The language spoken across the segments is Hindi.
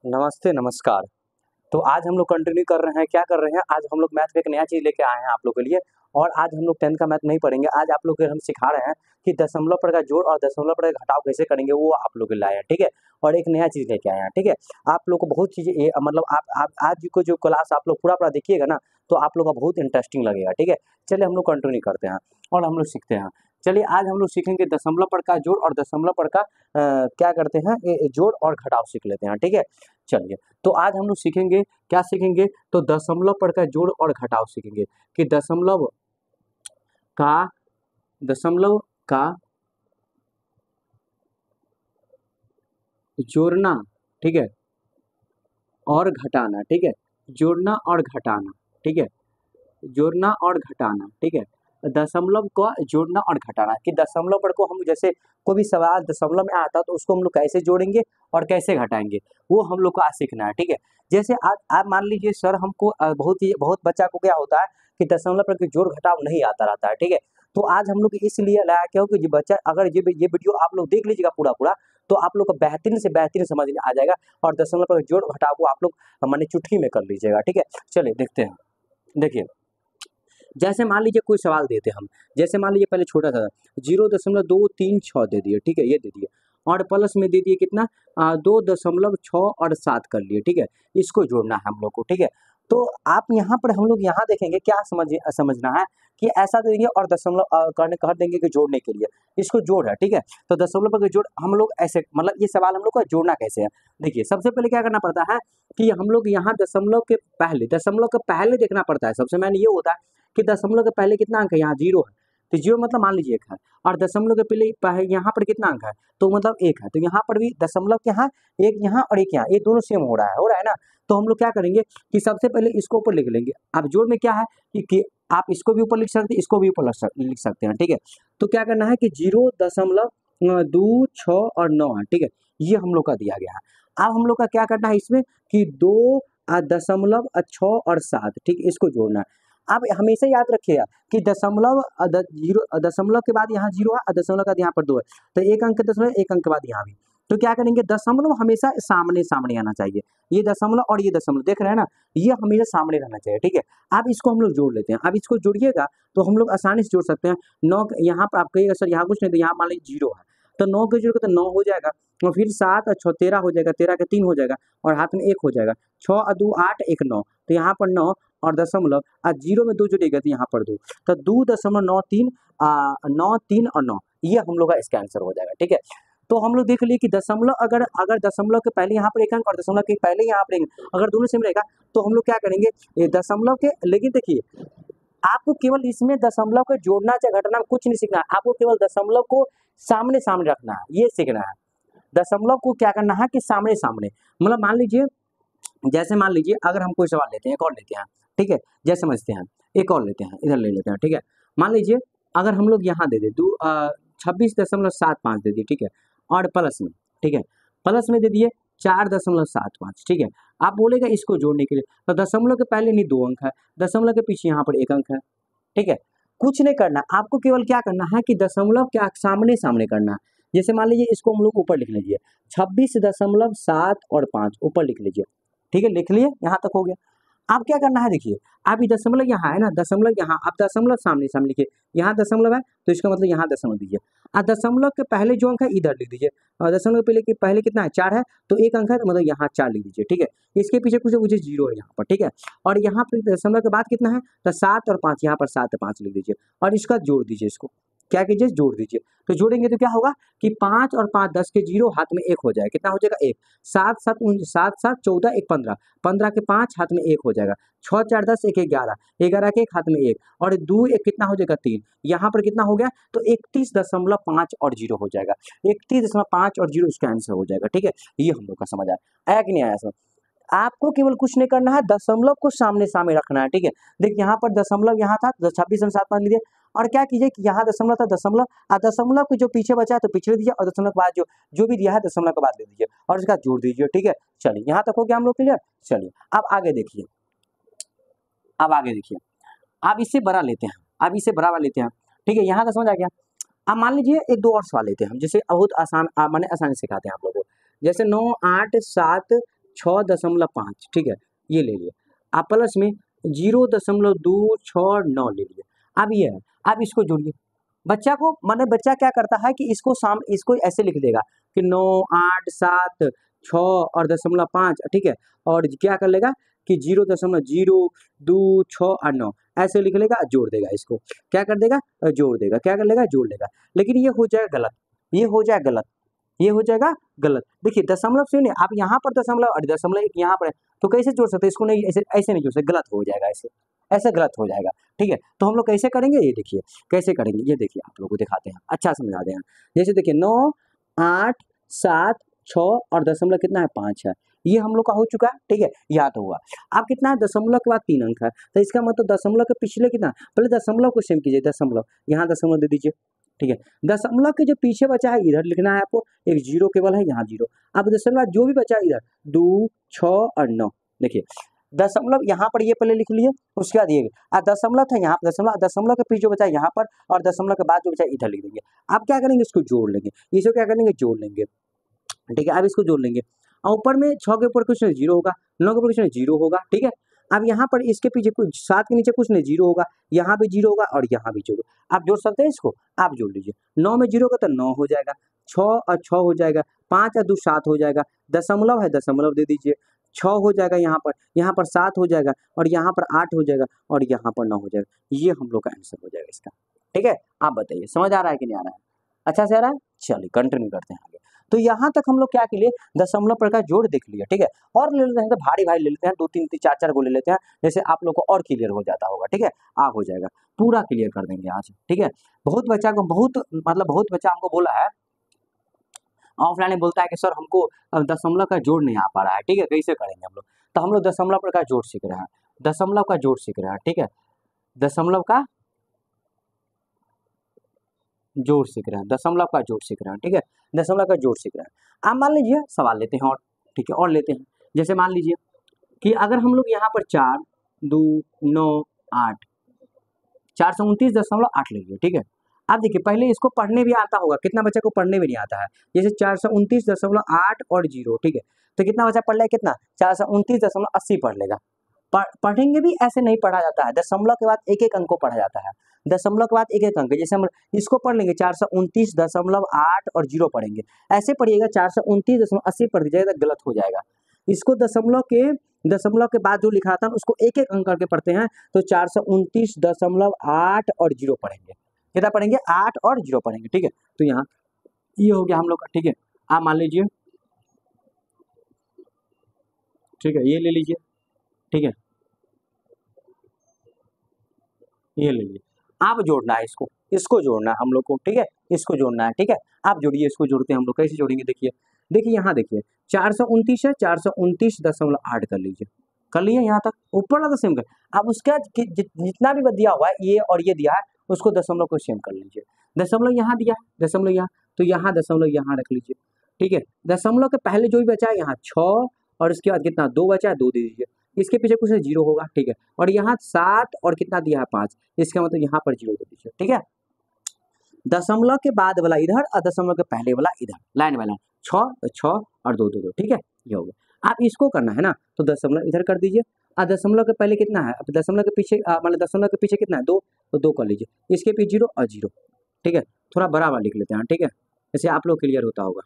नमस्ते, नमस्कार। तो आज हम लोग कंटिन्यू कर रहे हैं, क्या कर रहे हैं? आज हम लोग मैथ में एक नया चीज़ लेके आए हैं आप लोग के लिए और आज हम लोग 10th का मैथ नहीं पढ़ेंगे। आज आप लोग को हम सिखा रहे हैं कि दशमलव पर का जोड़ और दशमलव पर का घटाव कैसे करेंगे, वो आप लोग के लिए लाए हैं, ठीक है? और एक नया चीज़ लेके आए हैं, ठीक है? आप लोग को बहुत चीज़ें मतलब आप आज को जो क्लास आप लोग पूरा देखिएगा ना, तो आप लोग का बहुत इंटरेस्टिंग लगेगा, ठीक है? चलिए हम लोग कंटिन्यू करते हैं और हम लोग सीखते हैं। चलिए आज हम लोग सीखेंगे दशमलव पर का जोड़ और दशमलव पर का क्या करते हैं, जोड़ और घटाव सीख लेते हैं, ठीक है? चलिए, तो आज हम लोग सीखेंगे, क्या सीखेंगे? तो दशमलव पर का जोड़ और घटाव सीखेंगे कि का दशमलव का जोड़ना, ठीक है? और घटाना, ठीक है? जोड़ना और घटाना, ठीक है? जोड़ना और घटाना, ठीक है? दशमलव को जोड़ना और घटाना कि दशमलव पर को हम जैसे कोई भी सवाल दशमलव में आता है तो उसको हम लोग कैसे जोड़ेंगे और कैसे घटाएँगे, वो हम लोग को आज सीखना है, ठीक है? जैसे आज आप मान लीजिए सर हमको बहुत बच्चा को क्या होता है कि दशमलव पर के जोड़ घटाव नहीं आता रहता है, ठीक है? तो आज हम लोग इसलिए लाया क्यों कि बच्चा अगर ये वीडियो आप लोग देख लीजिएगा पूरा-पूरा, तो आप लोग को बेहतरीन से बेहतरीन समझ में आ जाएगा और दशमलव पर जोड़ घटाव को आप लोग माने चुटकी में कर लीजिएगा, ठीक है? चलिए देखते हैं। देखिए, जैसे मान लीजिए कोई सवाल देते हम, जैसे मान लीजिए पहले छोटा सा 0.236 दे दिए, ठीक है? ये दे दिए और प्लस में दे दिए कितना 2.6 और 7 कर लिए, ठीक है? इसको जोड़ना है हम लोग को, ठीक है? तो आप यहाँ पर हम लोग यहाँ देखेंगे क्या समझना है कि ऐसा देंगे और दशमलव कर देंगे कि जोड़ने के लिए, इसको जोड़ है, ठीक है? तो दशमलव पर जोड़ हम लोग ऐसे मतलब ये सवाल हम लोग को जोड़ना कैसे है? देखिए, सबसे पहले क्या करना पड़ता है कि हम लोग यहाँ दशमलव के पहले देखना पड़ता है, सबसे मेन ये होता है कि दशमलव के पहले कितना अंक है, यहाँ 0 है, तो 0 मतलब मान लीजिए 1 है और दशमलव के पहले यहाँ पर कितना अंक है, तो मतलब 1 है, तो यहाँ पर भी दशमलव के यहाँ 1 यहाँ और 1 यहाँ, ये दोनों सेम हो रहा है ना? तो हम लोग क्या करेंगे कि सबसे पहले इसको ऊपर लिख लेंगे। अब जोड़ में क्या है कि आप इसको भी ऊपर लिख सकते हैं, इसको भी ऊपर लिख सकते हैं, ठीक है? तो क्या करना है कि 0.26 और 9 है, ठीक है? ये हम लोग का दिया गया है। अब हम लोग का क्या करना है इसमें कि 2.6 और 7, ठीक है? इसको जोड़ना है। आप हमेशा याद रखिएगा कि दशमलव के बाद यहाँ 0 है और दशमलव के बाद यहाँ पर 2 है, तो 1 अंक दशमलव, 1 अंक के बाद यहाँ भी। तो क्या करेंगे, दशमलव हमेशा सामने आना चाहिए। ये दशमलव और ये दशमलव देख रहे हैं ना, ये हमेशा सामने रहना चाहिए, ठीक है? अब इसको हम लोग जोड़ लेते हैं। अब इसको जोड़िएगा तो हम लोग आसानी से जोड़ सकते हैं। 9 यहाँ पर आप कहिएगा सर यहाँ कुछ नहीं, तो यहाँ मान लीजिए 0 है, तो 9 के जोड़ तो 9 हो जाएगा और फिर 7 और 6 13 हो जाएगा, 13 के 3 हो जाएगा और हाथ में 1 हो जाएगा। 6 और 2 8, 1 9, तो यहाँ पर 9 और दशमलव 0 में 2 जुड़ेगा तो यहाँ पर 2, तो 2.93 9 3 और 9, ये हम लोग का इसका आंसर हो जाएगा, ठीक है? तो हम लोग देख लिए कि दशमलव अगर दशमलव के पहले यहाँ पर 1 अंक और दशमलव के पहले यहाँ पर 1 अंक, अगर दोनों सेम रहेगा तो हम लोग क्या करेंगे, ये दशमलव के, लेकिन देखिए आपको केवल इसमें दशमलव को जोड़ना चाहे घटाना कुछ नहीं सीखना है, आपको केवल दशमलव को सामने रखना है, ये सीखना है। दशमलव को क्या करना है कि सामने मतलब मान लीजिए अगर हम कोई सवाल लेते हैं, एक और लेते हैं, ठीक है? जैसे समझते हैं, एक और लेते हैं, इधर ले लेते हैं, ठीक है? मान लीजिए अगर हम लोग यहाँ दे दें 26.75 दे दिए, ठीक है? और प्लस में, ठीक है? प्लस में दे दिए 4.75, ठीक है? आप बोलेगा इसको जोड़ने के लिए, तो दशमलव के पहले नहीं 2 अंक है, दशमलव के पीछे यहाँ पर 1 अंक है, ठीक है? कुछ नहीं करना, आपको केवल क्या करना है कि दशमलव क्या सामने करना है। जैसे मान लीजिए इसको हम लोग ऊपर लिख लीजिए, 26.7 और 5 ऊपर लिख लीजिए, ठीक है? लिख लिए, यहाँ तक हो गया। अब क्या करना है देखिए, अब ये दशमलव यहाँ है ना, दशमलव यहाँ, आप दशमलव सामने लिखिए, यहाँ दशमलव है तो इसका मतलब यहाँ दशमलव दीजिए। दशमलव के पहले जो अंक है इधर लिख दीजिए और दशमलव के पहले कितना है 4 है, तो 1 अंक है तो मतलब यहाँ 4 लिख दीजिए, ठीक है? इसके पीछे कुछ 0 है यहाँ पर, ठीक है? और यहाँ पर दशमलव के बाद कितना है, तो 7 और 5, यहाँ पर 7 और 5 लिख दीजिए और इसका जोड़ दीजिए, इसको क्या कीजिए, जोड़ दीजिए। तो जोड़ेंगे तो क्या होगा कि 5 और 5 10 के 0 हाथ में 1 हो जाएगा, कितना हो जाएगा 1, 7 7 14 1 15, 15 के 5 हाथ में 1 हो जाएगा, 6 4 10 1 11, 11 के 1 हाथ में 1 और 2 1 कितना हो जाएगा 3, यहाँ पर कितना हो गया, तो 31.5 और 0 हो जाएगा, 31.5 और 0 इसका आंसर हो जाएगा, ठीक है? ये हम लोग का समझ आया कि नहीं आया समझ? आपको केवल कुछ नहीं करना है, दशमलव को सामने रखना है, ठीक है? देखिए यहाँ पर दशमलव यहाँ था, 26.75 लीजिए और क्या कीजिए कि यहाँ दशमलव था, दशमलव के जो पीछे बचा है तो पीछे दीजिए और दशमलव के बाद जो भी दिया है दशमलव के बाद दे दीजिए और इसका जोड़ दीजिए, ठीक है? चलिए यहाँ तक हो गया हम लोग क्लियर। चलिए अब आगे देखिए, अब इससे बड़ा लेते हैं, ठीक है? यहाँ का समझ आ गया। अब मान लीजिए एक दो और सवाल लेते हैं हम, जैसे बहुत आसान, मैंने आसानी सिखाते हैं आप लोगों को। जैसे 9 8 7 6.5, ठीक है, ये ले लिए। आप प्लस में 0.269 ले लिए। अब ये है, अब इसको जोड़िए। बच्चा को माने बच्चा क्या करता है कि इसको ऐसे लिख देगा कि 9, 8, 7, 6 और 0.5, ठीक है, और क्या कर लेगा कि 0.02, 6 और 9 ऐसे लिख लेगा, जोड़ देगा। इसको क्या कर देगा, जोड़ देगा। क्या कर लेगा, जोड़ लेगा। लेकिन ये हो जाएगा गलत, ये हो जाएगा गलत, ये हो जाएगा गलत। देखिए दशमलव से नहीं, आप यहाँ पर दशमलव और दशमलव एक यहाँ पर है, तो कैसे जोड़ सकते हैं इसको, नहीं ऐसे ऐसे नहीं जोड़ सकते, गलत हो जाएगा, ऐसे ऐसे गलत हो जाएगा, ठीक है। तो हम लोग कैसे करेंगे, ये देखिए कैसे करेंगे, ये देखिए आप लोगों को दिखाते हैं, अच्छा समझाते हैं। जैसे देखिए 9, 8, 7, 6 और दशमलव कितना है, 5 है। ये हम लोग का हो चुका है, ठीक है, याद हुआ। अब कितना है, दशमलव के बाद 3 अंक है, तो इसका मतलब दशमलव के पिछले कितना, पहले दशमलव को सेम कीजिए, दशमलव यहाँ दशमलव दे दीजिए, ठीक है। दशमलव के जो पीछे बचा है इधर लिखना है आपको, एक जीरो केवल है यहाँ जीरो। अब दशमलव जो भी बचा इधर 2, 6 और 9, देखिए दशमलव यहाँ पर ये पहले लिख लिए, उसके बाद ये दशमलव था यहाँ पर, दशमलव के पीछे जो बचा यहाँ पर और दशमलव के बाद जो बचा इधर लिख देंगे। अब क्या करेंगे, इसको जोड़ लेंगे, इसको क्या करेंगे, जोड़ लेंगे, ठीक है। अब इसको जोड़ लेंगे, और ऊपर में 6 के ऊपर कुछ नहीं, 0 होगा, 9 के ऊपर कुछ नहीं, 0 होगा, ठीक है। अब यहाँ पर इसके पीछे कुछ 7 के नीचे कुछ नहीं, 0 होगा, यहाँ भी 0 होगा और यहाँ भी 0। आप जोड़ सकते हैं इसको, आप जोड़ लीजिए। 9 में 0 होगा तो 9 हो जाएगा, 6 और 6 हो जाएगा, 5 और 2 7 हो जाएगा, दशमलव है दशमलव दे दीजिए, 6 हो जाएगा, यहाँ पर 7 हो जाएगा और यहाँ पर 8 हो जाएगा और यहाँ पर 9 हो जाएगा। ये हम लोग का आंसर हो जाएगा इसका, ठीक है। आप बताइए समझ आ रहा है कि नहीं आ रहा है, अच्छा से आ रहा है। चलिए कंटिन्यू करते हैं आगे। तो यहाँ तक हम लोग क्या के लिए दशमलव प्रकार जोड़ देख लिया, ठीक है। और ले लेते हैं तो भारी भारी ले लेते हैं, 2 3 4 4 को ले लेते हैं, जैसे आप लोग को और क्लियर हो जाता होगा, ठीक है। हो जाएगा, पूरा क्लियर कर देंगे आज, ठीक है। बहुत बच्चा हमको बोला है, ऑफलाइन में बोलता है कि सर हमको दशमलव का जोड़ नहीं आ पा रहा है, ठीक है, कैसे करेंगे हम लोग। तो हम लोग दशमलव प्रकार जोड़ सीख रहे हैं, दशमलव का जोड़ सीख रहे हैं, ठीक है, दशमलव का जोड़ सीख रहे हैं, दशमलव का जोड़ सीख रहे हैं, ठीक है, दशमलव का जोड़ सीख रहे हैं। अब मान लीजिए सवाल लेते हैं और, ठीक है, और लेते हैं। जैसे मान लीजिए कि अगर हम लोग यहाँ पर 4, 2, 9, 8, 429.8 ले लिए, ठीक है। अब देखिए पहले इसको पढ़ने भी आता होगा, कितना बच्चा को पढ़ने भी नहीं आता है, जैसे 429.8 और 0, ठीक है। तो कितना बच्चा पढ़ लेगा, कितना 429.80 पढ़ लेगा। पढ़ेंगे भी ऐसे नहीं पढ़ा जाता है, दशमलव के बाद एक एक अंक को पढ़ा जाता है, दशमलव के बाद एक एक अंक। जैसे हम इसको पढ़ लेंगे 429.8 और 0 पढ़ेंगे, ऐसे पढ़िएगा 429.80 पढ़ दीजिएगा तो गलत हो जाएगा। इसको दशमलव के बाद जो लिखा था उसको एक एक अंक करके पढ़ते हैं, तो 429.8 और 0 पढ़ेंगे। कितना पढ़ेंगे, 8 और 0 पढ़ेंगे, ठीक है। तो यहाँ ये हो गया हम लोग का, ठीक है। आप मान लीजिए, ठीक है, ये ले लीजिए, ठीक है, ये ले लीजिए। आप जोड़ना है इसको जोड़ना है हम लोग को, ठीक है, इसको जोड़ना है, ठीक है। आप जोड़िए, इसको जोड़ते हैं हम लोग, कैसे जोड़ेंगे देखिए यहाँ देखिए 429 है, 429.8 कर लीजिए, कर लिए यहाँ तक, ऊपर वाला तो सेम कर। अब उसका जितना भी दिया हुआ है ये और ये दिया है उसको दशमलव को सेम कर लीजिए। दशमलव यहाँ दिया है, दशमलव यहाँ, तो यहाँ दशमलव यहाँ रख लीजिए, ठीक है। दशमलव के पहले जो भी बचा है यहाँ 6 और इसके बाद कितना 2 बचा है, 2 दे दीजिए। इसके पीछे कुछ 0 होगा, ठीक है। और यहाँ 7 और कितना दिया है 5, इसका मतलब यहाँ पर 0 दे दीजिए, ठीक है। दशमलव के बाद वाला इधर और दशमलव के पहले वाला इधर, लाइन वाला 6 और 2 2 2, ठीक है, ये हो गया। आप इसको करना है ना, तो दशमलव इधर कर दीजिए और दशमलव के पहले कितना है, अब दशमलव के पीछे मतलब दशमलव के पीछे कितना है 2, तो 2 कर लीजिए। इसके पीछे 0 और 0, ठीक है। थोड़ा बड़ा वाला लिख लेते हैं, ठीक है, जैसे आप लोग क्लियर होता होगा,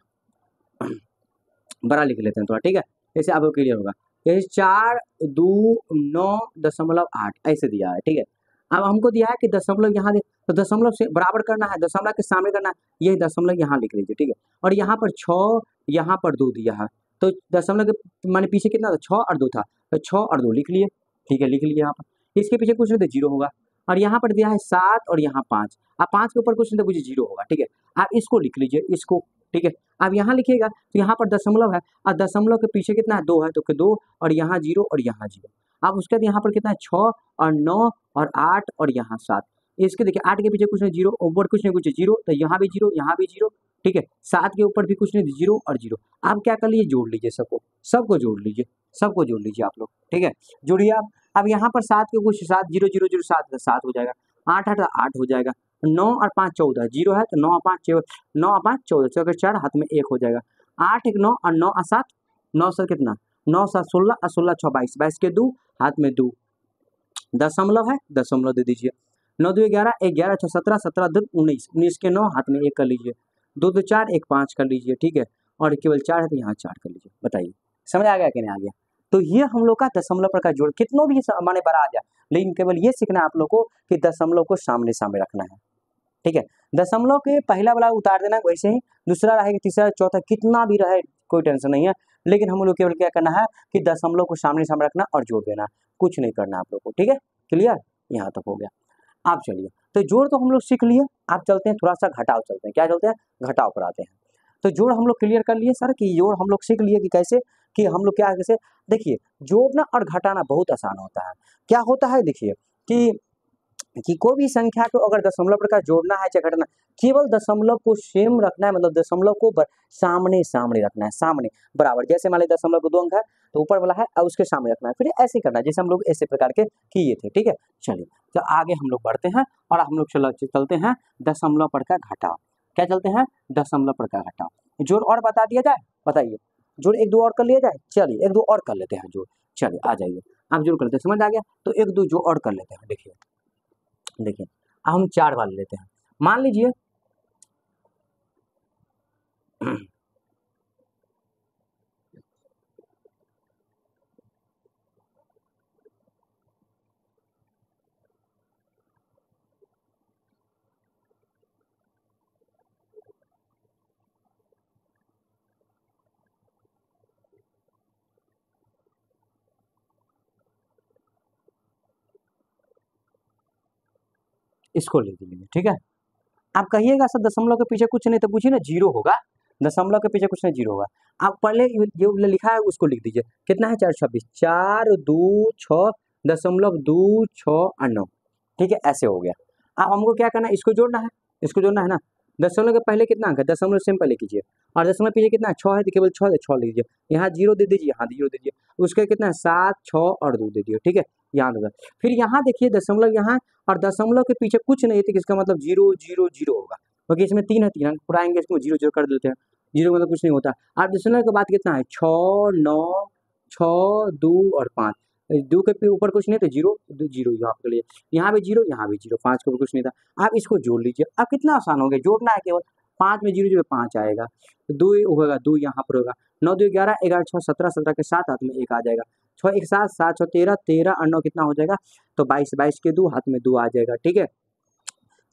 बड़ा लिख लेते हैं थोड़ा, ठीक है, जैसे आप लोग क्लियर होगा। जैसे 4, 2, 9.8 ऐसे दिया है, ठीक है। अब हमको दिया है कि दशमलव यहाँ तो दशमलव से बराबर करना है, दशमलव के सामने करना है, ये दशमलव यहाँ लिख लीजिए, ठीक है। और यहाँ पर 6, यहाँ पर 2 दिया है, तो दशमलव के माने पीछे कितना था, 6 और 2 था, तो 6 और 2 लिख लिए, ठीक है, लिख लिए। यहाँ पर इसके पीछे कुछ नहीं तो 0 होगा, और यहाँ पर दिया है 7 और यहाँ 5, अब 5 के ऊपर कुछ नहीं तो कुछ 0 होगा, ठीक है। आप इसको लिख लीजिए, इसको, ठीक है। अब यहाँ लिखिएगा तो यहाँ पर दशमलव है और दशमलव के पीछे कितना है 2 है, तो 2 और यहाँ 0 और यहाँ 0। अब उसके बाद यहाँ पर कितना है 6 और 9 और 8 और यहाँ 7। इसके देखिए 8 के पीछे कुछ नहीं 0, ऊपर कुछ नहीं कुछ 0, तो यहाँ भी 0, यहाँ भी 0, ठीक है। 7 के ऊपर भी कुछ नहीं 0 और 0। आप क्या कर लीजिए, जोड़ लीजिए सबको जोड़ लीजिए, सबको जोड़ लीजिए आप लोग, ठीक है, जोड़िए आप। अब यहाँ पर 7 के कुछ 7 0 0 0 7 7 हो जाएगा, 8 8 8 हो जाएगा, 9 और 5 14, 0 है तो 9 और 5 14, 9 और 5 14, 4 हाथ में 1 हो जाएगा, 8 1 9 और 9 और 7 9 7 कितना 9 7 16 और 16 6 22, 22 के 2 हाथ में 2, दशमलव है दशमलव दे दीजिए, 9 2 11, 11 6 17, 17 2 19, 19 के 9 हाथ में 1 कर लीजिए, 2 2 4 1 5 कर लीजिए, ठीक है, और केवल 4 है तो यहाँ 4 कर लीजिए। बताइए समझ आ गया कि नहीं आ गया? तो ये हम लोग का दशमलव पर का जोड़ कितनों भी माने बड़ा आ जाए, लेकिन केवल ये सीखना है आप लोग को कि दशमलव को सामने सामने रखना है, ठीक है। दशमलव के पहला वाला उतार देना वैसे ही, दूसरा रहेगा, तीसरा चौथा कितना भी रहे कोई टेंशन नहीं है, लेकिन हम लोग केवल क्या करना है कि दशमलव को सामने सामने रखना और जोड़ देना, कुछ नहीं करना आप लोग को, ठीक है। क्लियर? यहाँ तक हो गया। आप चलिए, तो जोड़ तो हम लोग सीख लिए, आप चलते हैं थोड़ा सा घटाव चलते हैं, क्या चलते हैं? घटाव पर आते हैं। तो जोड़ हम लोग क्लियर कर लिए सर कि जोड़ हम लोग सीख लिए कि कैसे, कि हम लोग क्या कैसे, देखिए जोड़ना और घटाना बहुत आसान होता है। क्या होता है देखिए कि कोई भी संख्या को अगर दशमलव प्रकार जोड़ना है चाहे घटाना, केवल दशमलव को सेम रखना है, मतलब दशमलव को सामने सामने रखना है, सामने बराबर। जैसे मान लीजिए दशमलव को 2 अंक है तो ऊपर वाला है और उसके सामने रखना है, फिर ऐसे करना है जैसे हम लोग ऐसे प्रकार के किए थे, ठीक है। चलिए तो आगे हम लोग बढ़ते हैं और हम लोग चलते हैं दशमलव पर का घटाव। क्या चलते हैं? दशमलव पर का घटाव। जोड़ और बता दिया जाए, बताइए जोड़ 1 2 और कर लिया जाए, चलिए 1 2 और कर लेते हैं जोड़, चलिए आ जाइए आप जोड़ कर लेते हैं, समझ आ गया? तो 1 2 जो और कर लेते हैं, देखिए देखिए अब हम 4 वाले लेते हैं, मान लीजिए इसको ले लीजिए, ठीक है। आप कहिएगा सर दशमलव के पीछे कुछ नहीं, तो पूछिए ना, जीरो होगा, दशमलव के पीछे कुछ नहीं, जीरो होगा। आप पहले जो लिखा है उसको लिख दीजिए, कितना है? 4 26, 4 2 6 दशमलव 2 6 और 9, ठीक है, ऐसे हो गया। अब हमको क्या करना है? इसको जोड़ना है, इसको जोड़ना है ना। दशमलव के पहले कितना अंक है? दशमलव से पहले कीजिए, और दशमलव पीछे कितना है? 6 है तो केवल 6 6 लीजिए, यहाँ 0 दे दीजिए, यहाँ 0 दे दीजिए, उसके कितना है? 7 6 और 2 दे दिए, ठीक है, याद होगा। फिर यहाँ देखिए दशमलव यहाँ, और दशमलव के पीछे कुछ नहीं थी, इसका मतलब 0 0 0 होगा, क्योंकि इसमें 3 है, 3 अंक पूरा आएंगे, इसको 0 0 कर देते हैं, 0 मतलब कुछ नहीं होता। और दशमलव के बाद कितना है? 6 9 6 2 और 5, 2 के ऊपर कुछ नहीं तो 0 0 यहाँ के लिए, यहाँ भी 0 यहाँ भी 0, 5 के ऊपर कुछ नहीं था। आप इसको जोड़ लीजिए, अब कितना आसान हो गया, जोड़ना है केवल, 5 में 0 0 5 आएगा, 2 होगा, 2 यहाँ पर होगा, 9 2 11, 11 6 17, 17 के 7 हाथ में 1 आ जाएगा, 6 1 7 7 6 13, 13 और 9 कितना हो जाएगा? तो 22, 22 के 2 हाथ में 2 आ जाएगा, ठीक है।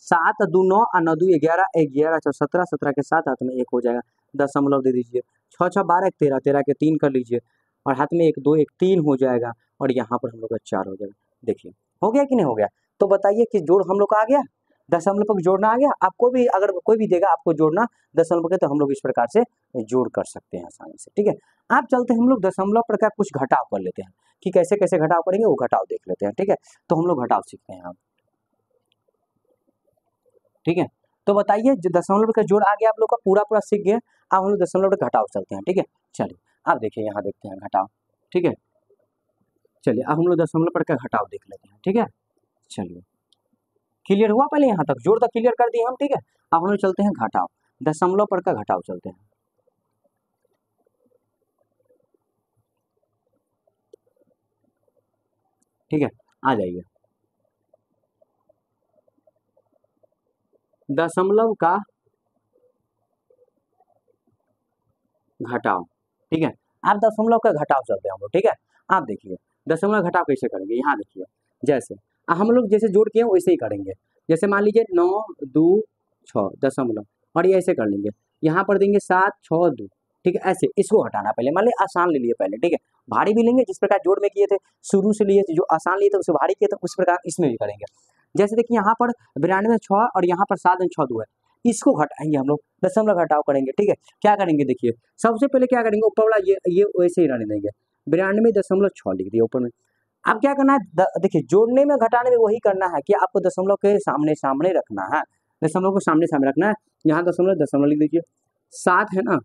7 2 9 और 9 2 11, 11 6 17, 17 के 7 हाथ में 1 हो जाएगा, दशमलव दे दीजिए, 6 6 12 13, 13 के 3 कर लीजिए, और हाथ में 1 2 1 3 हो जाएगा, और यहाँ पर हम लोग का 4 हो जाएगा। देखिए हो गया कि नहीं हो गया? तो बताइए कि जोड़ हम लोग का आ गया, दशमलव पर जोड़ना आ गया। आपको भी अगर कोई भी देगा आपको जोड़ना दशमलव के, तो हम लोग इस प्रकार से जोड़ कर सकते हैं आसानी से, ठीक है। आप चलते हैं हम लोग दशमलव पर का कुछ घटाव कर लेते हैं, कि कैसे कैसे घटाव करेंगे वो घटाव देख लेते हैं, ठीक है। तो हम लोग घटाव सीखते हैं, ठीक है। तो बताइए जो दशमलव का जोड़ आ गया, आप लोग का पूरा पूरा सीख गए। अब हम लोग दशमलव का घटाव चलते हैं, ठीक है। चलिए आप देखिए यहाँ देखते हैं घटाव, ठीक है। चलिए अब हम लोग दशमलव पर का घटाव देख लेते हैं, ठीक है। चलिए क्लियर हुआ? पहले यहाँ तक जोड़ तक क्लियर कर दिए हम, ठीक है। अब हम लोग चलते हैं घटाव, दशमलव पर का घटाव चलते हैं, ठीक है। आ जाइए दशमलव का घटाव, ठीक है। आप दशमलव का घटाव चलते हैं हम लोग, ठीक है। आप देखिए दशमलव घटाव कैसे करेंगे, यहाँ देखिए, जैसे हम लोग जैसे जोड़ किए वैसे ही करेंगे। जैसे मान लीजिए 9 2 6 दशमलव, और ये ऐसे कर लेंगे, यहाँ पर देंगे 7 6 2, ठीक है। ऐसे इसको हटाना, पहले मान लीजिए आसान ले लिए पहले, ठीक है। भारी भी लेंगे, जिस प्रकार जोड़ में किए थे, शुरू से लिए थे, जो आसान लिए थे उसे भारी किए थे, उस प्रकार इसमें भी करेंगे। जैसे देखिए यहाँ पर 92 6 और यहाँ पर 7 6 2 है, इसको घटाएंगे हम लोग, दशमलव घटाव करेंगे, ठीक है। क्या करेंगे देखिए, सबसे पहले क्या करेंगे, ऊपर वाला ये वैसे ही रहने देंगे, 92.6 लिख दिया ऊपर में। अब क्या करना है, देखिए जोड़ने में घटाने में वही करना है कि आपको दशमलव के सामने सामने रखना है, दशमलव को सामने सामने रखना है। यहाँ दशमलव दशमलव लिख दीजिए, 7 है ना,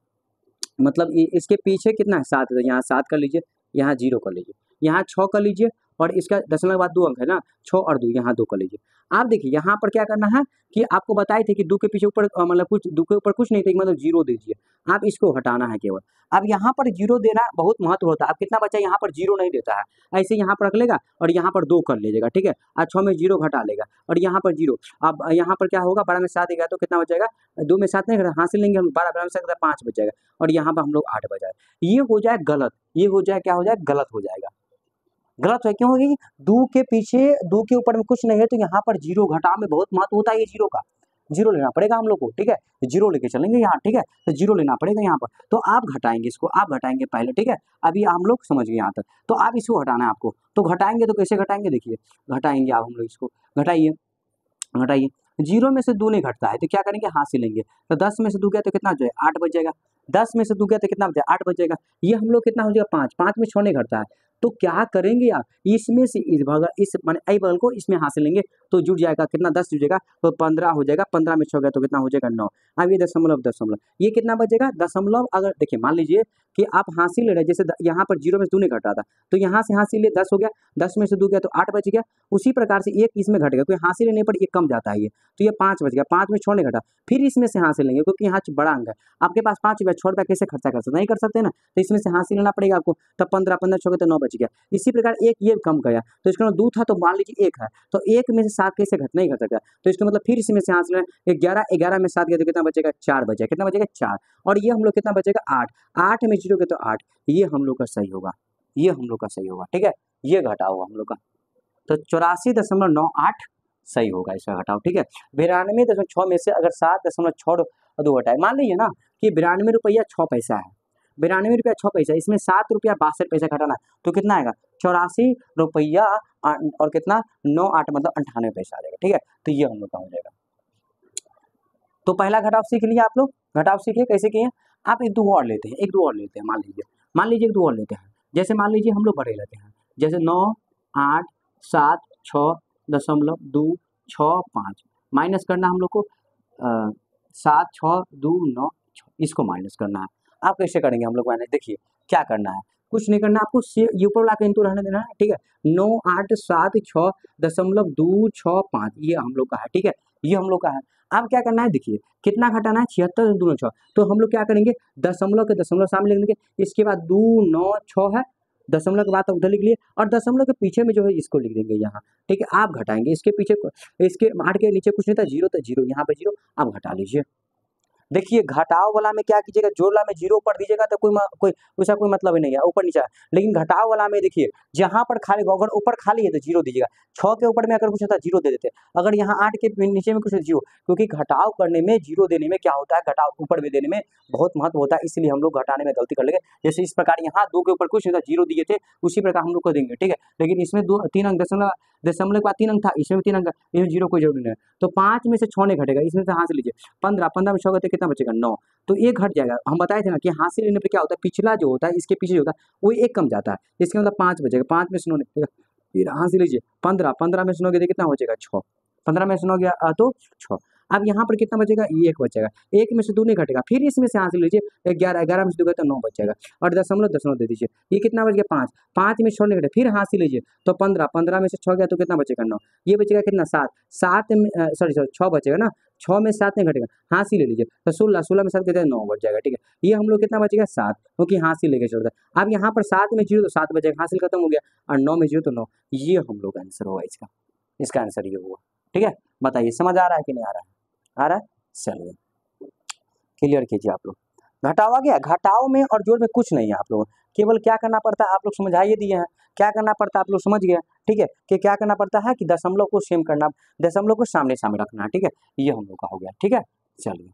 मतलब इसके पीछे कितना है? 7 है, यहाँ 7 कर लीजिए, यहाँ 0 कर लीजिए, यहाँ 6 कर लीजिए, और इसका दशमलव के बाद 2 अंक है ना, 6 और 2, यहाँ 2 कर लीजिए। आप देखिए यहाँ पर क्या करना है कि आपको बताए थे कि 2 के पीछे ऊपर मतलब कुछ 2 के ऊपर कुछ नहीं था, मतलब 0 दीजिए। आप इसको हटाना है केवल। अब यहाँ पर 0 देना बहुत महत्व होता है। अब कितना बचा, यहाँ पर 0 नहीं देता है, ऐसे यहाँ पर रख लेगा और यहाँ पर 2 कर लीजिएगा, ठीक है। और 6 में 0 घटा लेगा और यहाँ पर 0। अब यहाँ पर क्या होगा, 12 में 7 देगा तो कितना बचेगा, 2 में 7 नहीं घटा, हासिल लेंगे हम, 12 में 7 5 बच जाएगा और यहाँ पर हम लोग 8 बजाए। ये हो जाए गलत, ये हो जाए क्या हो जाए, गलत हो जाएगा। गलत है क्यों होगी, 2 के पीछे 2 के ऊपर में कुछ नहीं है तो यहाँ पर 0 घटाव में बहुत महत्व होता है ये 0 का। 0 लेना पड़ेगा हम लोग को, ठीक है। 0 लेके चलेंगे यहाँ, ठीक है। तो 0 लेना पड़ेगा यहाँ पर, तो आप घटाएंगे इसको, आप घटाएंगे पहले, ठीक है। अभी हम लोग समझ गए यहाँ तक। तो आप इसको घटाना है आपको, तो घटाएंगे तो कैसे घटाएंगे, देखिए घटाएंगे आप, हम लोग इसको घटाइए, घटाइए। 0 में से 2 नहीं घटता है तो क्या करेंगे, हासिल लेंगे। तो 10 में से 2 गया तो कितना हो जाएगा, 8 बच जाएगा। 10 में से 2 गया तो कितना बचेगा, 8 बचेगा। ये हम लोग कितना हो जाएगा, 5, 5 में 6 नहीं घटता है। तो क्या करेंगे आप, इसमें से इस बगल, इस माने आई बगल को इसमें हासिल लेंगे तो जुड़ जाएगा कितना, 10 जुड़ेगा तो 15 हो जाएगा। 15 में 6 गया तो कितना हो जाएगा, 9। अब ये दशमलव, दशमलव ये कितना बचेगा, दशमलव। अगर देखिए मान लीजिए कि आप हासिल ले रहे हैं, जैसे यहाँ पर 0 में से 2 नहीं घट रहा था तो यहाँ से हासिल ले 10 हो गया, 10 में से 2 गया तो 8 बच गया। उसी प्रकार से एक इसमें घट गया, क्योंकि हासिल लेने पर ये कम जाता है ये, तो ये 5 बच गया। 5 में 6 नहीं घटा, फिर इसमें से हासिल लेंगे क्योंकि यहाँ बड़ा अंक है। आपके पास 5 रुपया, 6 रुपया कैसे खर्चा कर सकते, नहीं कर सकते ना, तो इसमें से हासिल लेना पड़ेगा आपको। तब 15, 15 6 तो 9 बच गया। इसी प्रकार एक ये कम गया तो इसका 2 था तो मान लीजिए 1 है, तो 1 में से 7 कैसे घट नहीं घट सकता, तो इसका मतलब फिर इसमें से हासिल 11, 11 में 7 गया तो कितना बचेगा, 4 बचेगा। कितना बचेगा, 4। और ये हम लोग कितना बचेगा, 8, 8 में 0 गया तो 8। ये हम लोग का सही होगा, ये हम लोग का सही होगा, ठीक है। ये घटा हुआ हम लोग का, तो 84.98 सही होगा इसका घटाव, ठीक है। 92.6 में से अगर 7.6 घटाए, मान लीजिए ना कि 92 रुपया 6 पैसा है, 92 रुपया 6 पैसा, इसमें 7 रुपया 62 पैसा घटाना तो कितना आएगा, 84 रुपया और कितना 98 मतलब 98 पैसा आ जाएगा, ठीक है। तो ये हम लोग का हो जाएगा। तो पहला घटाव सीख लिया आप लोग, घटाव सीखिए कैसे किए। आप एक दो और लेते हैं, एक दो और लेते हैं, मान लीजिए एक दो और लेते हैं। जैसे मान लीजिए हम लोग बड़े लेते हैं, जैसे 9, 8, 7, 6.265 माइनस करना हम लोग को 7, 6, 2, 9, 6, इसको माइनस करना है। आप कैसे करेंगे हम लोग माइनस, देखिए क्या करना है, कुछ नहीं करना आपको, ये ऊपर वाला का इंटू रहने देना है, ठीक है। 9, 8, 7, 6.265 ये हम लोग का है, ठीक है, ये हम लोग का है। अब क्या करना है, देखिए कितना घटाना है, 76 2 9 6, तो हम लोग क्या करेंगे, दशमलव के दशमलव सामने लिख देंगे, इसके बाद 2 9 6 है, दशमलव के बाद उधर लिख लिए और दशमलव के पीछे में जो है इसको लिख देंगे यहाँ, ठीक है। आप घटाएंगे इसके पीछे, इसके 8 के नीचे कुछ नहीं था, 0 था, 0 यहाँ पे 0, आप घटा लीजिए। देखिए घटाव वाला में क्या कीजिएगा, जोड़ वाला में 0 ऊपर दीजिएगा तो कोई उसका कोई मतलब ही नहीं है, ऊपर नीचे। लेकिन घटाव वाला में देखिए जहाँ पर खाली, अगर ऊपर खाली है तो 0 दीजिएगा, 6 के ऊपर में अगर कुछ होता है 0 दे देते, अगर यहाँ 8 के नीचे में कुछ 0, क्योंकि घटाव करने में 0 देने में क्या होता है, घटाव ऊपर में देने में बहुत महत्व होता है, इसलिए हम लोग घटाने में गलती कर लेंगे। जैसे इस प्रकार यहाँ 2 के ऊपर कुछ नहीं था, 0 दिए थे, उसी प्रकार हम लोग को देंगे, ठीक है। लेकिन इसमें 3 अंक दशमलव के बाद 3 अंक था, इसमें 3 अंक, इसमें 0 कोई जरूरी नहीं है। तो 5 में से 6 नहीं घटेगा, इसमें से हासिल लीजिए 15, 15 में 6 घटे कितना बचेगा, 9, तो एक घट जाएगा। हम बताए थे ना कि हासिल लेने पर क्या होता है, पिछला जो होता है इसके पीछे जो होता है वो एक कम जाता है, इसके मतलब 5 बचेगा, 5 में से 9 निकलेगा, फिर हासिल लीजिए 15, 15 में से 9 गया कितना हो जाएगा, 6, 15 में से 9 गया तो 6। अब यहाँ पर कितना बचेगा, ये 1 बचेगा, 1 में से 2 नहीं घटेगा, फिर इसमें से हासिल लीजिए 11, 11 में से 2 गया तो 9 बच जाएगा और दशमलव दशमलव दे दीजिए, ये कितना बच गया, 5, 5 में 6 नहीं घटे, फिर हासिल लीजिए तो 15, 15 में से 6 गया तो कितना बचेगा, 9, ये बचेगा कितना, 7, 7 में सॉरी 6 बचेगा ना, 6 में 7 नहीं घटेगा, हासिल ले लीजिए तो 16, 16 में 7 कहते हैं 9 बच जाएगा, ठीक है। ये हम लोग कितना बचेगा, 7, क्योंकि हासिल लेके छोड़ दें। अब यहाँ पर 7 में 0 तो 7 बचेगा, हासिल खत्म हो गया, और 9 में 0 तो 9, ये हम लोग का आंसर होगा इसका, इसका आंसर ये हुआ, ठीक है। बताइए समझ आ रहा है कि नहीं आ रहा है, आ रहा है, चलिए क्लियर कीजिए आप लोग। घटाव आ गया, घटाव में और जोड़ में कुछ नहीं है, आप लोग केवल क्या करना पड़ता है, आप लोग समझाइए दिए हैं, क्या करना पड़ता है आप लोग समझ गए, ठीक है, कि क्या करना पड़ता है कि दशमलव को सेम करना, दशमलव को सामने सामने रखना है, ठीक है, ये हम लोग का हो गया, ठीक है। चलिए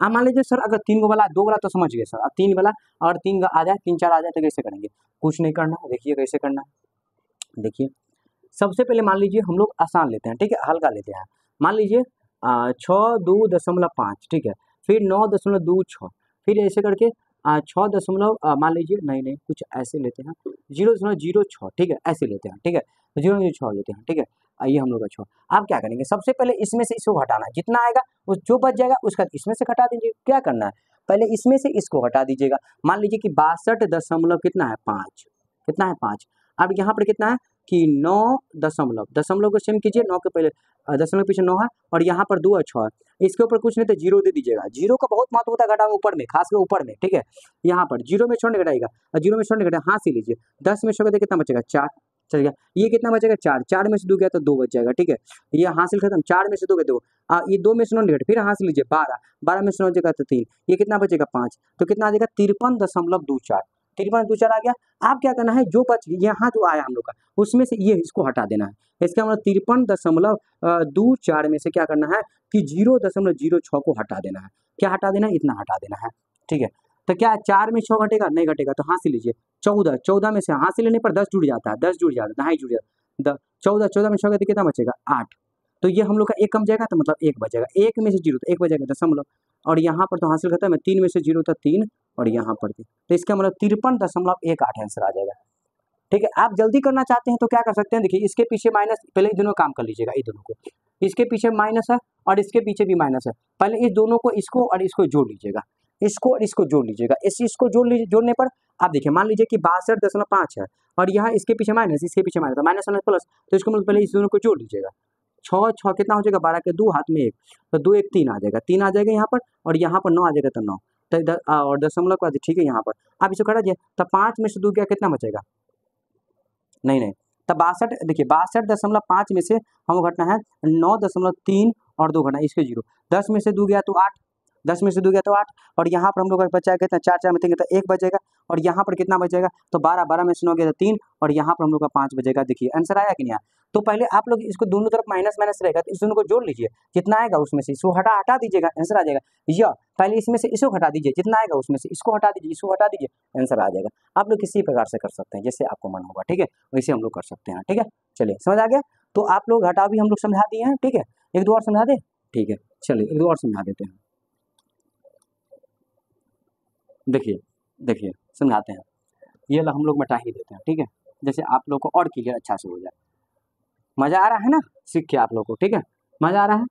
अब मान लीजिए सर अगर 3 वाला 2 वाला तो समझ गए सर, अब 3 वाला और 3 आ जाए, 3 4 आ जाए तो कैसे करेंगे, कुछ नहीं करना, देखिए कैसे करना है। देखिए सबसे पहले मान लीजिए हम लोग आसान लेते हैं, ठीक है, हल्का लेते हैं। मान लीजिए 6.2.5, ठीक है, फिर 9.26, फिर ऐसे करके 6 दशमलव मान लीजिए नहीं कुछ ऐसे लेते हैं 0.06, ठीक है, ऐसे लेते हैं, ठीक है, 0.6 लेते हैं, ठीक है। ये हम लोग का 6। आप क्या करेंगे, सबसे पहले इसमें से इसको घटाना है, जितना आएगा उस जो बच जाएगा उसका इसमें से घटा दीजिए। क्या करना है, पहले इसमें से इसको हटा दीजिएगा। मान लीजिए कि 62 दशमलव कितना है, 5, कितना है 5। अब यहाँ पर कितना है कि 9 दशमलव, दशमलव को सेम कीजिए, 9 के पहले दशमलव के पीछे 9 है और यहाँ पर 2 और 6 है, इसके ऊपर कुछ नहीं तो जीरो दे दीजिएगा। जीरो का बहुत महत्व होता है घटा ऊपर में, खास कर ऊपर में, ठीक है। यहाँ पर जीरो में छोड़ने घटाएगा और जीरो में छोड़ने घटाएगा, हाँ सी लीजिए, 10 में छोड़ कितना बचेगा 4, चल गया। ये कितना बचेगा 4, 4 में से 2 गया तो 2 बच जाएगा, ठीक है। ये हासिल खत्म, 4 में से 2 गया 2, ये 2 में से 9 घटे, फिर हासिल लीजिए 12, 12 में से 9 जगह तो 3, ये कितना बचेगा 5, तो कितना आ जाएगा 53.24, 53.24 आ गया। आप क्या करना है, जो बच यहाँ जो आया हम लोग का उसमें से ये इसको हटा देना है, इसका मतलब 53.24 में से क्या करना है कि 0.06 को हटा देना है। क्या हटा देना है, इतना हटा देना है, ठीक है। तो क्या 4 में 6 घटेगा, नहीं घटेगा, तो हासिल लीजिए 14, 14 में से हासिल लेने पर 10 जुड़ जाता है, 10 जुड़ जाता है, 2.5 जुड़ जाता है, 14, 14 में 6 गए तो कितना बचेगा 8, तो ये हम लोग का 1 कम जाएगा तो मतलब 1 बचेगा, 1 में से 0 तो 1 बचेगा दशमलव, और यहाँ पर तो हासिल खत्म है, 3 में से 0 तो 3 और यहाँ पर तो इसका मतलब 53.18 आंसर आ जाएगा, ठीक है। आप जल्दी करना चाहते हैं तो क्या कर सकते हैं, देखिए इसके पीछे माइनस, पहले इन दोनों काम कर लीजिएगा, ये दोनों को, इसके पीछे माइनस है और इसके पीछे भी माइनस है, पहले इस दोनों को, इसको और इसको जोड़ लीजिएगा, इसको और इसको जोड़ लीजिएगा, इसको जोड़ लीजिए, जोड़ने पर आप देखिए मान लीजिए कि 62.5 है और यहाँ इसके पीछे माइनस, इसके पीछे माइनस, माइनस माइनस प्लस, तो इसको मतलब पहले इस दोनों को जोड़ लीजिएगा, 6 6 कितना हो जाएगा 12 के 2 हाथ में 1, तो 2 1 3 आ जाएगा, 3 आ जाएगा यहाँ पर और यहाँ पर 9 आ जाएगा, तो 9 तो और दशमलव का, ठीक है। यहाँ पर आप इसको करा दिए तो 5 में से 2 गया कितना बचेगा, नहीं नहीं, तब 62, देखिए 62.5 में से हम घटना है 9.3 और 2 घटना इसके 0, 10 में से 2 गया तो 8, 10 में से 2 गया तो 8 और यहाँ पर हम लोग का बचा कितना 4 4 में 3 तो 1 बचेगा और यहाँ पर कितना बचेगा तो 12, 12 में से 9 गया तो 3 और यहाँ पर हम लोग का 5 बचेगा। देखिए आंसर आया कि नहीं आया, तो पहले आप लोग इसको दोनों तरफ माइनस माइनस रहेगा तो इस दोनों को जोड़ लीजिए, जितना आएगा उसमें से इसको हटा दीजिएगा, आंसर आ जाएगा। या पहले इसमें से इसको हटा दीजिए, जितना आएगा उसमें से इसको हटा दीजिए, इसको हटा दीजिए, आंसर आ जाएगा। आप लोग किसी प्रकार से कर सकते हैं, जैसे आपको मन होगा, ठीक है, वैसे हम लोग कर सकते हैं, ठीक है। चलिए समझ आ गया, तो आप लोग घटाव भी हम लोग समझा दिए हैं, ठीक है। एक दो और समझा दें, ठीक है, चलिए एक दो और समझा देते हैं। देखिए देखिए समझाते हैं, ये हम लोग मिटा ही देते हैं, ठीक है, जैसे आप लोग को और क्लियर अच्छा से हो जाए। मज़ा आ रहा है ना सीख के आप लोग को, ठीक है, मज़ा आ रहा है,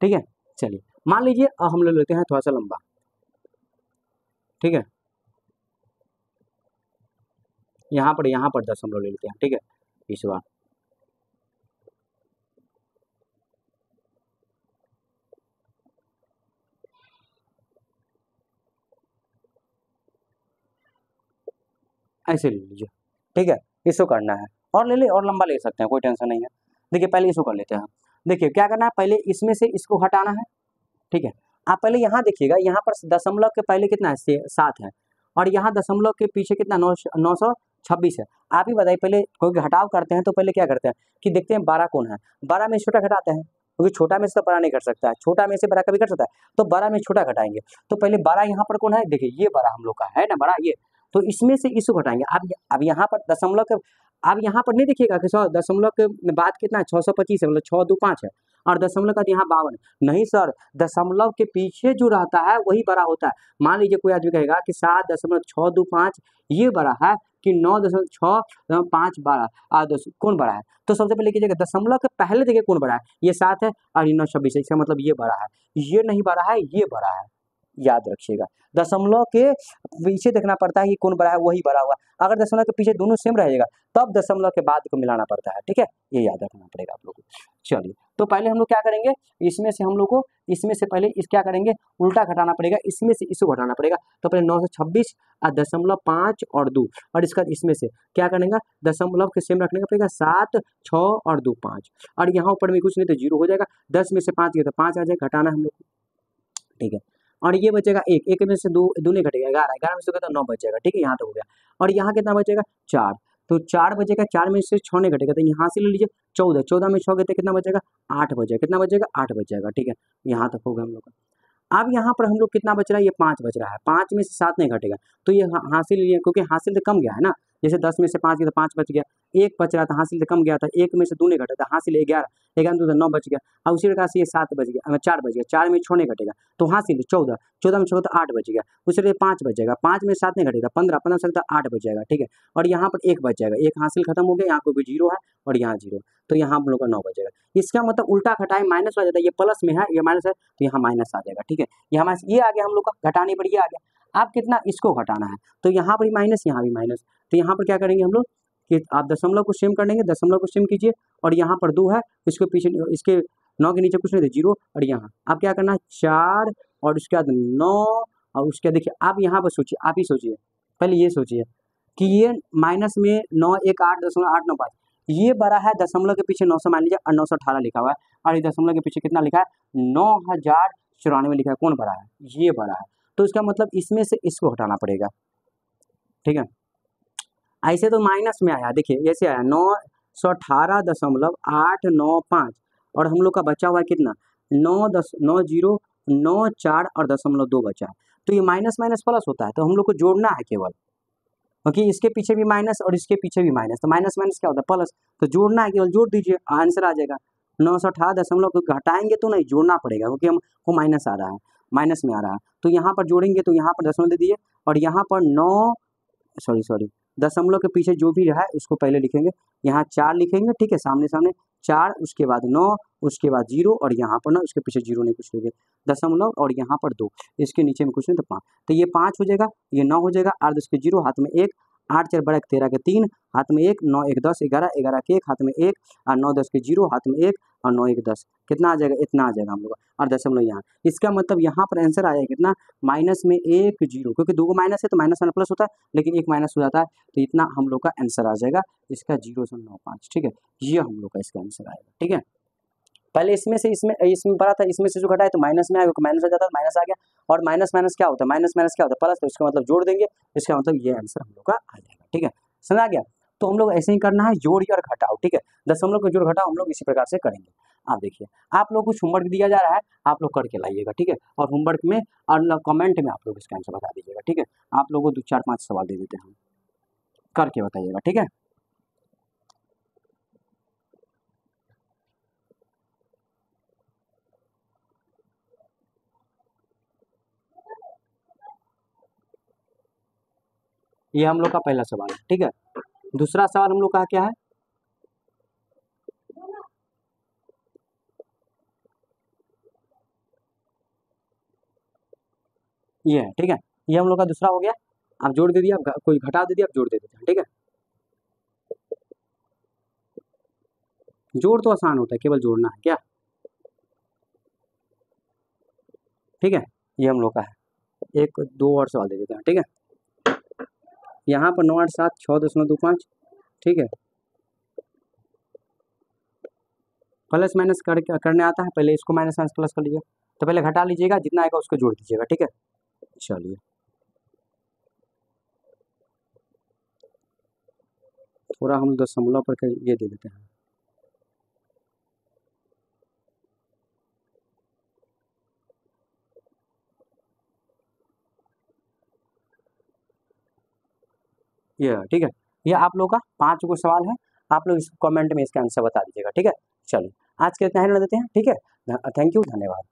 ठीक है। चलिए मान लीजिए हम लोग लेते हैं थोड़ा सा लंबा, ठीक है, यहाँ पर 10 हम लोग ले लेते हैं, ठीक है, इस बार ऐसे ले लीजिए, ठीक है, इसको करना है और ले ले और लंबा ले सकते हैं, कोई टेंशन नहीं है। देखिए पहले इसको कर लेते हैं, देखिए क्या करना है, पहले इसमें से इसको हटाना है, ठीक है। आप पहले यहाँ देखिएगा, यहाँ पर दशमलव के पहले कितना है 7 है और यहाँ दशमलव के पीछे कितना 926 है। आप ही बताइए, पहले कोई घटाव करते हैं तो पहले क्या करते हैं कि देखते हैं 12 कौन है, 12 में छोटा घटाते हैं, क्योंकि छोटा में से तो बड़ा नहीं कर सकता है, छोटा में से बड़ा कभी कर सकता है, तो 12 में छोटा घटाएंगे, तो पहले 12 यहाँ पर कौन है, देखिए ये 12 हम लोग का है ना बड़ा ये, तो इसमें से इसको घटाएंगे। अब यहाँ पर दशमलव के, अब यहाँ पर नहीं देखिएगा कि दशमलव के बाद कितना है 625 है, मतलब 6 2 5 है और दशमलव का यहाँ 52 नहीं सर, दशमलव के पीछे जो रहता है वही बड़ा होता है। मान लीजिए कोई आदमी कहेगा कि 7.625 ये बड़ा है कि 9.625 बड़ा, कौन बड़ा है, तो सबसे पहले कीजिएगा दशमलव के पहले देखिए कौन बड़ा है, ये 7 है और ये 926 है, इसका मतलब ये बड़ा है, ये नहीं बड़ा है, ये बड़ा है, याद रखिएगा। दशमलव के पीछे देखना पड़ता है कि कौन बड़ा है, वही बड़ा हुआ। अगर दशमलव के पीछे दोनों सेम रहेगा तब दशमलव के बाद को मिलाना पड़ता है, ठीक है, ये याद रखना पड़ेगा आप लोगों को। चलिए तो पहले हम लोग क्या करेंगे, इसमें से हम लोग को इसमें से पहले इस क्या करेंगे, उल्टा घटाना पड़ेगा, इसमें से इसको घटाना पड़ेगा, तो पहले 926 दशमलव 5 और 2 और इसका इसमें से क्या करेंगे, दशमलव के सेम रखने का पड़ेगा 7 6 और 2 5 और यहाँ ऊपर में कुछ नहीं तो 0 हो जाएगा, 10 में से 5 गया तो 5 आ जाएगा, घटाना हम लोग, ठीक है। और ये बचेगा 1, 1 में से 2 नहीं घटेगा, 11, 11 में से तो 9 बचेगा, ठीक है, यहाँ तक हो गया। और यहाँ कितना बचेगा 4, तो 4 बचेगा, 4 में से 6 नहीं घटेगा, तो यहाँ से ले लीजिए 14, 14 में 6 गए तो कितना बचेगा 8 बचेगा, कितना बचेगा 8 बचेगा, ठीक है, यहाँ तक होगा हम लोग का। अब यहाँ पर हम लोग कितना बच रहा है, ये 5 बच रहा है, 5 में से 7 नहीं घटेगा, तो ये हासिल लिए, क्योंकि हासिल तो कम गया है ना, जैसे 10 में से 5 गया तो 5 बच गया, 1 बच रहा था, हासिल तो कम गया था, 1 में से 2 नहीं घटा था, हासिल 11, 11 तो 9 बच गया, और उसी प्रकार से ये 7 बच गया, 4 बच गया, 4 में 6 नहीं घटेगा, तो हासिल 14, 14 में 6 तो 8 बच गया, उसी तरह 5 बचेगा, 5 में 7 नहीं घटेगा, 15, 15 से 8 बच जाएगा, ठीक है। और यहाँ पर 1 बच जाएगा, 1 हासिल खत्म हो गया, यहाँ कोई 0 है और यहाँ 0, तो यहाँ हम लोग का 9 बचेगा। इसका मतलब उल्टा घटाए माइनस आ जाता है, ये प्लस में है, ये माइनस है, तो यहाँ माइनस आ जाएगा, ठीक है, यहाँ ये आ गया हम लोग का, घटाने पर ये आ गया। आप कितना इसको घटाना है, तो यहाँ पर भी माइनस, यहाँ भी माइनस, तो यहाँ पर क्या करेंगे हम लोग, कि आप दशमलव को सेम कर देंगे, दशमलव को सेम कीजिए और यहाँ पर 2 है, इसके पीछे इसके 9 के नीचे कुछ नहीं थे 0, और यहाँ आप क्या करना है 4 और उसके बाद 9 और उसके बाद देखिए आप यहाँ पर सोचिए, आप ही सोचिए, पहले ये सोचिए कि ये माइनस में 9 1 8.895 ये बड़ा है, दशमलव के पीछे 900 मान लीजिए और 918 लिखा हुआ है, और ये दशमलव के पीछे कितना लिखा है 9094 लिखा है, कौन बड़ा है, ये बड़ा है। तो इसका मतलब इसमें से इसको हटाना पड़ेगा, ठीक है। ऐसे तो माइनस में आया, देखिए ऐसे आया 918.895 और हम लोग का बचा हुआ है कितना 9094 और 0.2 बचा है। तो ये माइनस माइनस प्लस होता है, तो हम लोग को जोड़ना है केवल, क्योंकि इसके पीछे भी माइनस और इसके पीछे भी माइनस, तो माइनस माइनस क्या होता है प्लस, तो जोड़ना है, केवल जोड़ दीजिए, आंसर आ जाएगा 918 घटाएंगे तो नहीं, जोड़ना पड़ेगा क्योंकि हमको माइनस आ रहा है, माइनस में आ रहा है, तो यहाँ पर जोड़ेंगे तो यहाँ पर दशमलव दे दीजिए और यहाँ पर 9 सॉरी दशमलव के पीछे जो भी रहा है उसको पहले लिखेंगे, यहाँ 4 लिखेंगे, ठीक है, सामने सामने 4, उसके बाद 9, उसके बाद 0 और यहाँ पर ना उसके पीछे 0 नहीं कुछ लिखे, दशमलव और यहाँ पर 2, इसके नीचे में कुछ नहीं तो 5, तो ये 5 हो जाएगा, ये 9 हो जाएगा, 8 10 के 0, हाथ में 1, 8 4 12 13 के 3, हाथ में 1, 9 1 10 11 11 के 1, हाथ में 1 और 9 10 के 0, हाथ में 1 और 9 1 10, कितना आ जाएगा, इतना आ जाएगा हम लोग, और दशमलव यहाँ, इसका मतलब यहाँ पर आंसर आएगा कितना माइनस में 1 0, क्योंकि 2 माइनस है तो माइनस वाला प्लस होता है, लेकिन एक माइनस हो जाता है, तो इतना हम लोग का आंसर आ जाएगा इसका 0.95, ठीक है, ये हम लोग का इसका आंसर आएगा, ठीक है। पहले इसमें बड़ा था, इसमें से जो घटा है तो माइनस में आएगा, माइनस आ जाता है, माइनस आ गया, और माइनस माइनस क्या होता है, माइनस माइनस क्या होता है प्लस, तो इसका मतलब जोड़ देंगे, इसका मतलब ये आंसर हम लोग का आ जाएगा, ठीक है, समझ गया। तो हम लोग ऐसे ही करना है, जोड़िए और घटाओ, ठीक है, दशमलव का जोड़ घटाओ हम लोग इसी प्रकार से करेंगे। आप देखिए, आप लोग कुछ होमवर्क दिया जा रहा है, आप लोग करके लाइएगा, ठीक है, और होमवर्क में और कमेंट में आप लोग इसका आंसर बता दीजिएगा, ठीक है, आप लोगों को 2 4 5 सवाल दे देते हैं, करके बताइएगा, ठीक है। ये हम लोग का पहला सवाल है, ठीक है। दूसरा सवाल हम लोग का क्या है, ये है, ठीक है, ये हम लोग का दूसरा हो गया, आप जोड़ दे दिया, कोई घटा दे दिया, आप जोड़ दे देते हैं, ठीक है। जोड़ तो आसान होता है, केवल जोड़ना है क्या, ठीक है, ये हम लोग का है। एक 2 और सवाल दे देते हैं, ठीक है, यहाँ पर 9 8 7 6.25, ठीक है, प्लस माइनस करने आता है, पहले इसको माइनस माइनस प्लस कर लीजिए, तो पहले घटा लीजिएगा, जितना आएगा उसको जोड़ दीजिएगा, ठीक है। चलिए थोड़ा हम दशमलव पर ये दे देते हैं, ये ठीक है, ये आप लोग का 5 गो सवाल है, आप लोग इस कमेंट में इसका आंसर बता दीजिएगा, ठीक है। चलिए आज के इतना ही रहने देते हैं, ठीक है, थैंक यू, धन्यवाद।